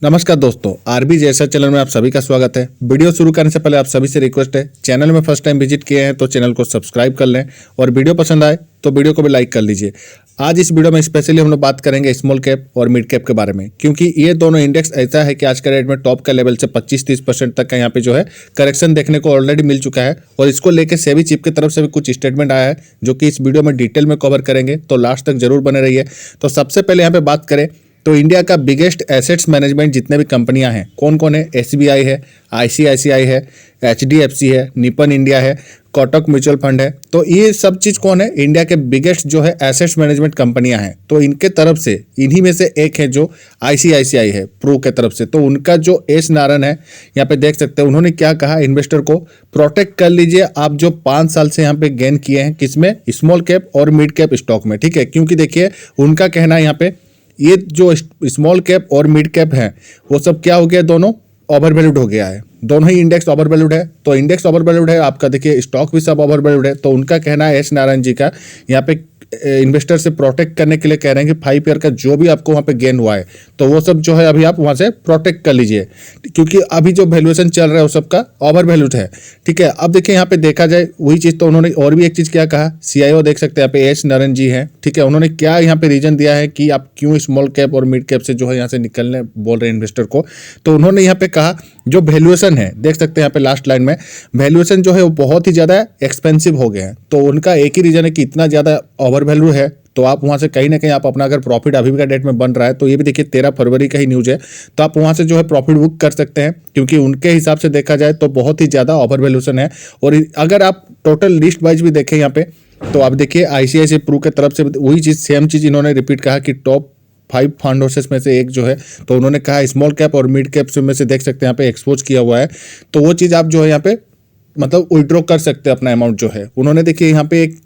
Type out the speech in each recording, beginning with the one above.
नमस्कार दोस्तों, आरबी जैसा चैनल में आप सभी का स्वागत है। वीडियो शुरू करने से पहले आप सभी से रिक्वेस्ट है, चैनल में फर्स्ट टाइम विजिट किए हैं तो चैनल को सब्सक्राइब कर लें और वीडियो पसंद आए तो वीडियो को भी लाइक कर लीजिए। आज इस वीडियो में स्पेशली हम लोग बात करेंगे स्मॉल कैप और मिड कैप के बारे में, क्योंकि ये दोनों इंडेक्स ऐसा है कि आज के रेट में टॉप का लेवल से 25-30% तक का यहाँ पे जो है करेक्शन देखने को ऑलरेडी मिल चुका है। और इसको लेकर सेबी चीफ की तरफ से भी कुछ स्टेटमेंट आया है जो कि इस वीडियो में डिटेल में कवर करेंगे, तो लास्ट तक जरूर बने रहिए। तो सबसे पहले यहाँ पे बात करें तो इंडिया का बिगेस्ट एसेट्स मैनेजमेंट जितने भी कंपनियां हैं कौन कौन है, एसबीआई है, आईसीआईसीआई है, एचडीएफसी है, निपन इंडिया है, कोटक म्यूचुअल फंड है। तो ये सब चीज़ कौन है, इंडिया के बिगेस्ट जो है एसेट्स मैनेजमेंट कंपनियां हैं। तो इनके तरफ से इन्हीं में से एक है जो आईसीआईसीआई है प्रो के तरफ से। तो उनका जो एस नारायण है यहाँ पे देख सकते हैं, उन्होंने क्या कहा, इन्वेस्टर को प्रोटेक्ट कर लीजिए आप जो 5 साल से यहाँ पे गेन किए हैं, किसमें, स्मॉल कैप और मिड कैप स्टॉक में। ठीक है, क्योंकि देखिए उनका कहना है यहाँ पे ये जो स्मॉल कैप और मिड कैप है वो सब क्या हो गया, दोनों ओवर वैल्यूड हो गया है, दोनों ही इंडेक्स ओवर वैल्यूड है। तो इंडेक्स ओवर वैल्यूड है, आपका देखिए स्टॉक भी सब ओवर वैल्यूड है। तो उनका कहना है एस नारायण जी का, यहाँ पे इन्वेस्टर से प्रोटेक्ट करने के लिए कह रहे हैं कि 5 ईयर का जो भी आपको वहाँ पे गेन हुआ है तो वो सब जो है अभी आप वहाँ से प्रोटेक्ट कर लीजिए, क्योंकि अभी जो वैल्यूएशन चल रहा है वो सबका ओवर वैल्यूड है। ठीक है, अब देखिए यहाँ पे देखा जाए वही चीज़, तो उन्होंने और भी एक चीज़ क्या कहा, सीआईओ देख सकते हैं यहाँ पे एस नारायण जी हैं। ठीक है, उन्होंने क्या यहाँ पे रीजन दिया है कि आप क्यों स्मॉल कैप और मिड कैप से जो है यहाँ से निकलने बोल रहे हैं इन्वेस्टर को। तो उन्होंने यहाँ पे कहा जो वैल्यूएशन है, देख सकते हैं यहाँ पे लास्ट लाइन में, वैल्यूएशन जो है वो बहुत ही ज़्यादा एक्सपेंसिव हो गए हैं। तो उनका एक ही रीजन है कि इतना ज़्यादा ओवर वैल्यू है, तो आप वहाँ से कहीं ना कहीं आप अपना अगर प्रॉफिट अभी भी का डेट में बन रहा है, तो ये भी देखिए 13 फरवरी का ही न्यूज़ है, तो आप वहाँ से जो है प्रॉफिट बुक कर सकते हैं, क्योंकि उनके हिसाब से देखा जाए तो बहुत ही ज़्यादा ओवर वैल्यूएशन है। और अगर आप टोटल लिस्ट वाइज भी देखें यहाँ पे, तो आप देखिए आईसीआईसीआई प्रू की तरफ से वही चीज़, सेम चीज़ इन्होंने रिपीट कहा कि टॉप 5 फंड हाउसेस में से एक जो है, तो उन्होंने कहा स्मॉल कैप और मिड कैप में से देख सकते हैं यहाँ पे एक्सपोज किया हुआ है। तो वो चीज़ आप जो है यहाँ पे मतलब विड्रॉ कर सकते हैं अपना अमाउंट जो है। उन्होंने देखिए यहाँ पे एक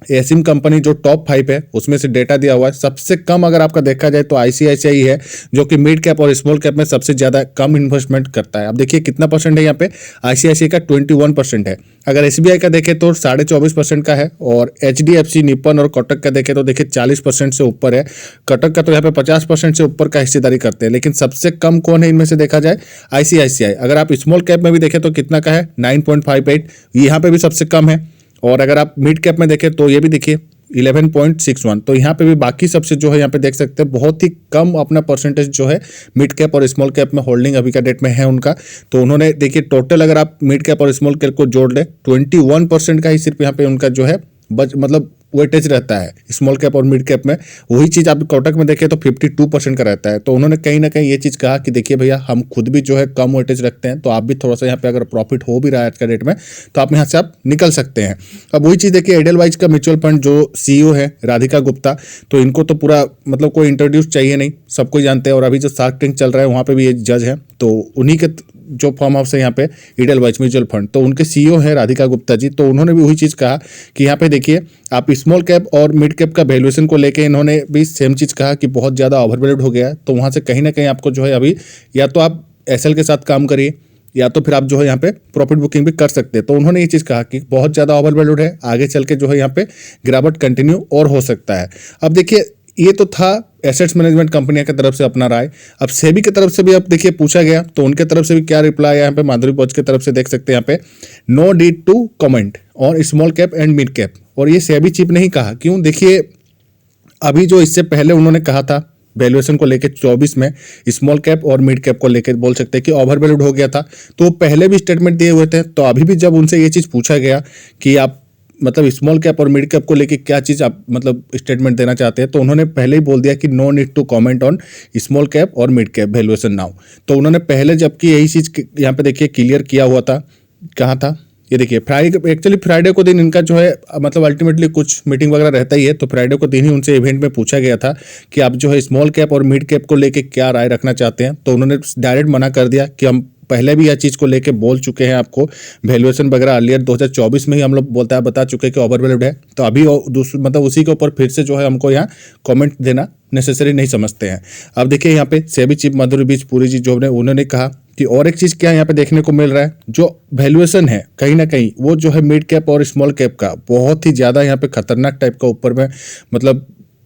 एसिम कंपनी जो टॉप 5 है उसमें से डेटा दिया हुआ है, सबसे कम अगर आपका देखा जाए तो आईसीआईसीआई है, जो कि मिड कैप और स्मॉल कैप में सबसे ज़्यादा कम इन्वेस्टमेंट करता है। अब देखिए कितना परसेंट है यहाँ पे, आईसीआईसीआई का 21% है। अगर एसबीआई का देखें तो 24.5% का है, और एचडीएफसी, निपन और कोटक का देखें तो देखिए 40% से ऊपर है। कोटक का तो यहाँ पे 50% से ऊपर का हिस्सेदारी करते हैं, लेकिन सबसे कम कौन है इनमें से देखा जाए, आईसीआईसीआई। अगर आप स्मॉल कैप में भी देखें तो कितना का है, 9.58, यहाँ पे भी सबसे कम है। और अगर आप मिड कैप में देखें तो ये भी देखिए 11.61, तो यहाँ पे भी बाकी सबसे जो है यहाँ पे देख सकते हैं बहुत ही कम अपना परसेंटेज जो है मिड कैप और स्मॉल कैप में होल्डिंग अभी का डेट में है उनका। तो उन्होंने देखिए टोटल अगर आप मिड कैप और स्मॉल कैप को जोड़ ले 21% का ही सिर्फ यहाँ पे उनका जो है मतलब वेटेज रहता है स्मॉल कैप और मिड कैप में। वही चीज़ आप कोटक में देखें तो 52% का रहता है। तो उन्होंने कहीं ना कहीं ये चीज़ कहा कि देखिए भैया हम खुद भी जो है कम वेटेज रखते हैं, तो आप भी थोड़ा सा यहाँ पे अगर प्रॉफिट हो भी रहा है आज का डेट में तो आप यहाँ से आप निकल सकते हैं। अब वही चीज़ देखिए एडेलवाइज का म्यूचुअल फंड जो सीईओ है राधिका गुप्ता, तो इनको तो पूरा मतलब कोई इंट्रोड्यूस चाहिए नहीं, सबको जानते हैं। और अभी जो शार्क टैंक चल रहा है वहाँ पर भी ये जज है, तो उन्हीं के जो फॉर्म हाउस है यहाँ पे एडेलवाइज म्यूचुअल फंड, तो उनके सीईओ है राधिका गुप्ता जी। तो उन्होंने भी वही चीज़ कहा कि यहाँ पे देखिए आप स्मॉल कैप और मिड कैप का वैल्यूएशन को लेके इन्होंने भी सेम चीज़ कहा कि बहुत ज़्यादा ओवरवैल्यूड हो गया है। तो वहाँ से कहीं ना कहीं आपको जो है अभी या तो आप एसएल के साथ काम करिए या तो फिर आप जो है यहाँ पे प्रॉफिट बुकिंग भी कर सकते हैं। तो उन्होंने ये चीज़ कहा कि बहुत ज़्यादा ओवरवैल्यूड है, आगे चल के जो है यहाँ पे गिरावट कंटिन्यू और हो सकता है। अब देखिए ये तो था एसेट्स मैनेजमेंट कंपनियों की तरफ से अपना राय। अब सेबी की तरफ से भी अब देखिए पूछा गया, तो उनके तरफ से भी क्या रिप्लाई आया यहाँ पे, माधुरी भोज की तरफ से देख सकते हैं यहाँ पे, no need to comment on small cap and mid cap. और ये सेबी चीफ ने ही कहा, क्यों, देखिए अभी जो इससे पहले उन्होंने कहा था वैल्यूएशन को लेकर 24 में स्मॉल कैप और मिड कैप को लेकर बोल सकते हैं कि ओवर वैल्यूड हो गया था, तो वो पहले भी स्टेटमेंट दिए हुए थे। तो अभी भी जब उनसे ये चीज़ पूछा गया कि आप मतलब स्मॉल कैप और मिड कैप को लेके क्या चीज़ आप मतलब स्टेटमेंट देना चाहते हैं, तो उन्होंने पहले ही बोल दिया कि no need to comment on small cap और मिड कैप वैल्यूएशन नाउ। तो उन्होंने पहले जबकि यही चीज़ यहाँ पे देखिए क्लियर किया हुआ था, कहाँ था ये देखिए फ्राइडे, एक्चुअली फ्राइडे को दिन इनका जो है मतलब अल्टीमेटली कुछ मीटिंग वगैरह रहता ही है, तो फ्राइडे को दिन ही उनसे इवेंट में पूछा गया था कि आप जो है स्मॉल कैप और मिड कैप को लेके क्या राय रखना चाहते हैं। तो उन्होंने डायरेक्ट मना कर दिया कि हम पहले भी यह चीज़ को लेके बोल चुके हैं आपको, वैल्यूएशन वगैरह अर्लियर 2024 में ही हम लोग बता चुके हैं कि ओवरवैल्यूड है। तो अभी मतलब उसी के ऊपर फिर से जो है हमको यहाँ कमेंट देना नेसेसरी नहीं समझते हैं। अब देखिए यहाँ पे सेबी चीफ माधुरी बीज पुरी जी जो उन्होंने कहा कि और एक चीज़ क्या यहाँ पे देखने को मिल रहा है, जो वैल्यूएशन है कहीं ना कहीं वो जो है मिड कैप और स्मॉल कैप का बहुत ही ज़्यादा यहाँ पे खतरनाक टाइप का ऊपर में मतलब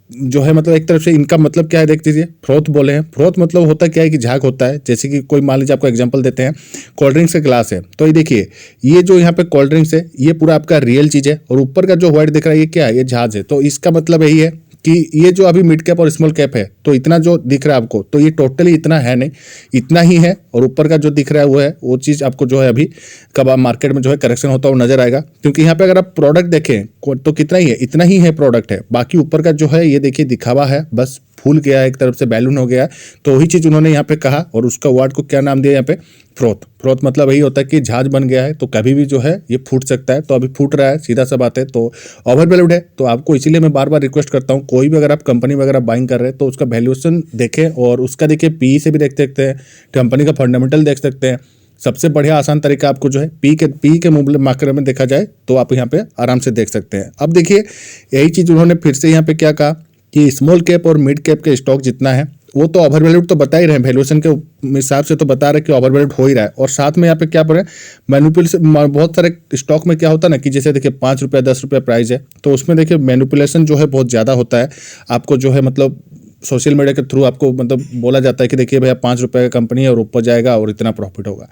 जो है मतलब एक तरफ से इनका मतलब क्या है देख लीजिए, फ्रोथ बोले हैं। फ्रोथ मतलब होता क्या है कि झाग होता है। जैसे कि कोई मान लीजिए आपको एग्जांपल देते हैं, कोल्ड ड्रिंक्स का ग्लास है, तो ये देखिए ये जो यहाँ पे कोल्ड ड्रिंक्स है ये पूरा आपका रियल चीज़ है, और ऊपर का जो व्हाइट दिख रहा है ये क्या है, ये झाग है। तो इसका मतलब यही है कि ये जो अभी मिड कैप और स्मॉल कैप है, तो इतना जो दिख रहा है आपको, तो ये टोटली इतना है नहीं, इतना ही है। और ऊपर का जो दिख रहा है वो है, वो चीज़ आपको जो है अभी कब मार्केट में जो है करेक्शन होता है वो नजर आएगा। क्योंकि यहाँ पे अगर आप प्रोडक्ट देखें तो कितना ही है, इतना ही है प्रोडक्ट है। बाकी ऊपर का जो है ये देखिए दिखावा है, बस फूल गया है, एक तरफ से बैलून हो गया है। तो वही चीज़ उन्होंने यहाँ पे कहा, और उसका वर्ड को क्या नाम दिया यहाँ पे, फ्रोथ। फ्रोथ मतलब यही होता है कि झाज बन गया है, तो कभी भी जो है ये फूट सकता है। तो अभी फूट रहा है, सीधा सा बात है, तो ओवर वैल्यूड है। तो आपको इसीलिए मैं बार बार रिक्वेस्ट करता हूँ, कोई भी अगर आप कंपनी वगैरह बाइंग कर रहे हैं तो उसका वैल्यूएशन देखें, और उसका देखिए पी से भी देख सकते हैं, कंपनी का फंडामेंटल देख सकते हैं। सबसे बढ़िया आसान तरीका आपको जो है पी के मार्केट में देखा जाए तो आप यहाँ पे आराम से देख सकते हैं। अब देखिए यही चीज़ उन्होंने फिर से यहाँ पे क्या कहा कि स्मॉल कैप और मिड कैप के स्टॉक जितना है वो तो ओवर वैल्यूड तो बता ही रहे हैं, वैल्यूएशन के हिसाब से तो बता रहे हैं कि ओवर वैल्यूड हो ही रहा है। और साथ में यहाँ पे क्या पड़े मैनिपुलेशन, बहुत सारे स्टॉक में क्या होता है ना कि जैसे देखिए 5 रुपये 10 रुपये प्राइस है, तो उसमें देखिए मैनिपुलेशन जो है बहुत ज़्यादा होता है। आपको जो है मतलब सोशल मीडिया के थ्रू आपको मतलब बोला जाता है कि देखिए भैया 5 रुपये का कंपनी है और ऊपर जाएगा और इतना प्रॉफिट होगा,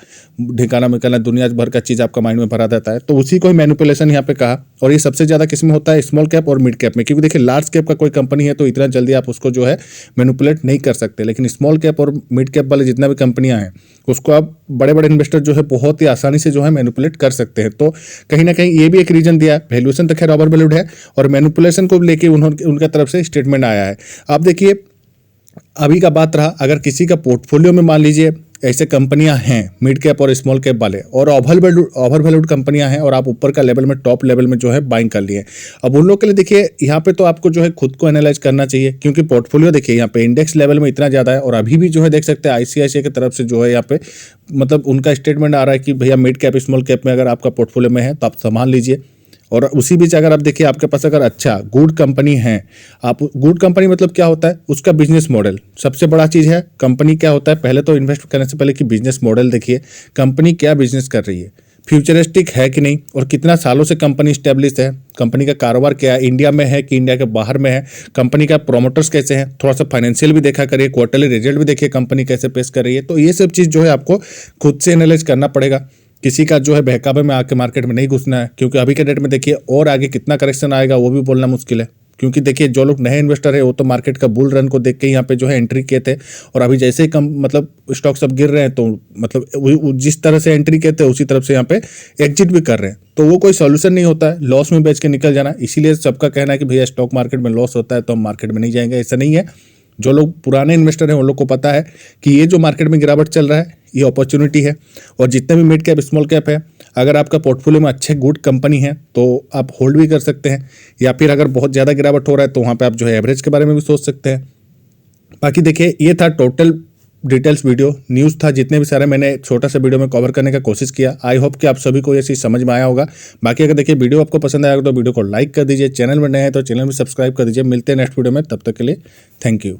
ठिकाना मिकाना दुनिया भर का चीज़ आपका माइंड में भरा देता है। तो उसी को ही मैनिपुलेशन यहाँ पे कहा, और ये सबसे ज़्यादा किस में होता है, स्मॉल कैप और मिड कैप में। क्योंकि देखिए लार्ज कैप का कोई कंपनी है तो इतना जल्दी आप उसको जो है मैनिपुलेट नहीं कर सकते, लेकिन स्मॉल कैप और मिड कैप वाले जितना भी कंपनियाँ हैं उसको आप बड़े बड़े इन्वेस्टर जो है बहुत ही आसानी से जो है मैनिपुलेट कर सकते हैं। तो कहीं ना कहीं ये भी एक रीजन दिया है। वैल्यूएशन तो खैर ओवर वैल्यूड है, और मैनिपुलेशन को लेके उन्होंने उनका तरफ से स्टेटमेंट आया है। आप देखिए अभी का बात रहा, अगर किसी का पोर्टफोलियो में मान लीजिए ऐसे कंपनियां हैं मिड कैप और स्मॉल कैप वाले, और ओवर वैल्यूड कंपनियां हैं, और आप ऊपर का लेवल में टॉप लेवल में जो है बाइंग कर लिए, अब उन लोग के लिए देखिए यहाँ पे तो आपको जो है खुद को एनालाइज करना चाहिए। क्योंकि पोर्टफोलियो देखिए यहाँ पे इंडेक्स लेवल में इतना ज़्यादा है, और अभी भी जो है देख सकते हैं आईसीआईसीआई की तरफ से जो है यहाँ पे मतलब उनका स्टेटमेंट आ रहा है कि भैया मिड कैप स्मॉल कैप में अगर आपका पोर्टफोलियो में है तो आप संभाल लीजिए। और उसी बीच अगर आप देखिए आपके पास अगर अच्छा गुड कंपनी है, आप गुड कंपनी मतलब क्या होता है, उसका बिजनेस मॉडल सबसे बड़ा चीज़ है। कंपनी क्या होता है, पहले तो इन्वेस्ट करने से पहले कि बिजनेस मॉडल देखिए, कंपनी क्या बिजनेस कर रही है, फ्यूचरिस्टिक है कि नहीं, और कितना सालों से कंपनी स्टेब्लिश है, कंपनी का कारोबार क्या है, इंडिया में है कि इंडिया के बाहर में है, कंपनी का प्रोमोटर्स कैसे हैं, थोड़ा सा फाइनेंशियल भी देखा करिए, क्वार्टरली रिजल्ट भी देखिए कंपनी कैसे पेश कर रही है। तो ये सब चीज़ जो है आपको खुद से एनालाइज करना पड़ेगा। किसी का जो है बहकावे में आके मार्केट में नहीं घुसना है, क्योंकि अभी के डेट में देखिए और आगे कितना करेक्शन आएगा वो भी बोलना मुश्किल है। क्योंकि देखिए जो लोग नए इन्वेस्टर है वो तो मार्केट का बुल रन को देख के यहाँ पे जो है एंट्री किए थे, और अभी जैसे ही कम मतलब स्टॉक सब गिर रहे हैं तो मतलब जिस तरह से एंट्री किए थे उसी तरफ से यहाँ पे एग्जिट भी कर रहे हैं। तो वो कोई सॉल्यूशन नहीं होता है लॉस में बेच के निकल जाना। इसीलिए सबका कहना है कि भैया स्टॉक मार्केट में लॉस होता है तो हम मार्केट में नहीं जाएंगे, ऐसा नहीं है। जो लोग पुराने इन्वेस्टर हैं उन लोग को पता है कि ये जो मार्केट में गिरावट चल रहा है ये अपॉर्चुनिटी है। और जितने भी मिड कैप स्मॉल कैप है, अगर आपका पोर्टफोलियो में अच्छे गुड कंपनी है तो आप होल्ड भी कर सकते हैं, या फिर अगर बहुत ज़्यादा गिरावट हो रहा है तो वहाँ पे आप जो है एवरेज के बारे में भी सोच सकते हैं। बाकी देखिए ये था टोटल डिटेल्स वीडियो, न्यूज़ था, जितने भी सारे मैंने छोटा सा वीडियो में कवर करने का कोशिश किया। आई होप कि आप सभी को ये चीज़ समझ में आया होगा। बाकी अगर देखिए वीडियो आपको पसंद आएगा तो वीडियो को लाइक कर दीजिए, चैनल में नए हैं तो चैनल भी सब्सक्राइब कर दीजिए। मिलते हैं नेक्स्ट वीडियो में, तब तक के लिए थैंक यू।